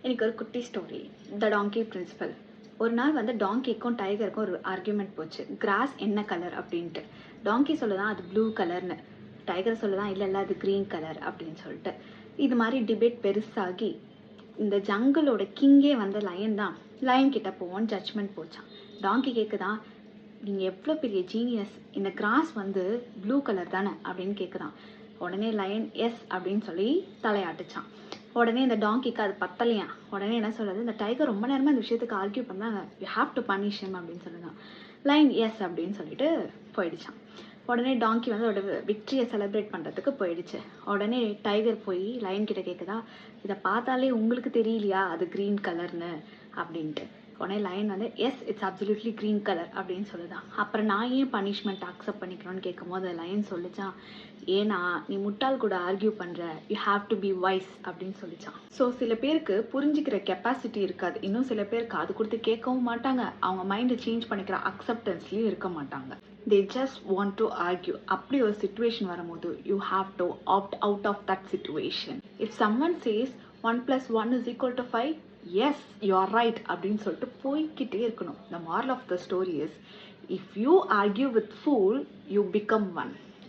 எனக்கு ஒரு குட்டி ஸ்டோரி, த டாங்கி பிரின்சிபல். ஒரு நாள் வந்து டாங்கிக்கும் டைகருக்கும் ஒரு ஆர்கியூமெண்ட் போச்சு. கிராஸ் என்ன கலர் அப்படின்ட்டு. டாங்கி சொல்லுதான் அது ப்ளூ கலர்னு, டைகர் சொல்லுதான் இல்லை இல்லை அது க்ரீன் கலர் அப்படின்னு சொல்லிட்டு. இது மாதிரி டிபேட் பெருசாகி இந்த ஜங்கிளோட கிங்கே வந்து லயன் தான். லயன் கிட்ட போவோன்னு ஜட்ஜ்மெண்ட் போச்சான். டாங்கி கேட்குதான், நீங்கள் எவ்வளோ பெரிய ஜீனியஸ், இந்த கிராஸ் வந்து ப்ளூ கலர் தானே அப்படின்னு கேட்குதான். உடனே லயன் எஸ் அப்படின்னு சொல்லி தலையாட்டுச்சான். உடனே இந்த டாங்கிக்கு அது பத்தலையா. உடனே என்ன சொல்றது, இந்த டைகர் ரொம்ப நேரமாக இந்த விஷயத்துக்கு ஆர்கியூ பண்ணாங்க, you have to punish him அப்படின்னு சொல்லுதான். லைன் எஸ் அப்படின்னு சொல்லிட்டு போயிடுச்சான். உடனே டாங்கி வந்து அதோட விக்ட்ரியை செலிப்ரேட் பண்ணுறதுக்கு போயிடுச்சு. உடனே டைகர் போய் லைன் கிட்ட கேட்குதா, இதை பார்த்தாலே உங்களுக்கு தெரியலையா அது க்ரீன் கலர்னு அப்படின்ட்டு. உடனே லைன் வந்து S it's absolutely green colour அப்படின்னு சொல்லுதான். அப்புறம் நான் ஏன் பனிஷ்மெண்ட் அக்செப்ட் பண்ணிக்கணும்னு கேட்கும் போது லைன் சொல்லிச்சான், ஏன்னா நீ முட்டாள் கூட ஆர்கியூ பண்ணுற, you have to be wise அப்படின்னு சொல்லிச்சான். ஸோ சில பேருக்கு புரிஞ்சிக்கிற கெப்பாசிட்டி இருக்காது, இன்னும் சில பேருக்கு அது கொடுத்து கேட்கவும் மாட்டாங்க, அவங்க மைண்டை சேஞ்ச் பண்ணிக்கிற அக்செப்டன்ஸ்லேயும் இருக்க மாட்டாங்க. they just want to argue. அப்படி ஒரு situation வரும்போது you have to opt out of that situation. if someone says 1 plus 1 is equal to 5, yes you are right அப்படின்னு சொல்லிட்டு போய்கிட்டே இருக்கணும். the moral of the story is, if you argue with fool you become one.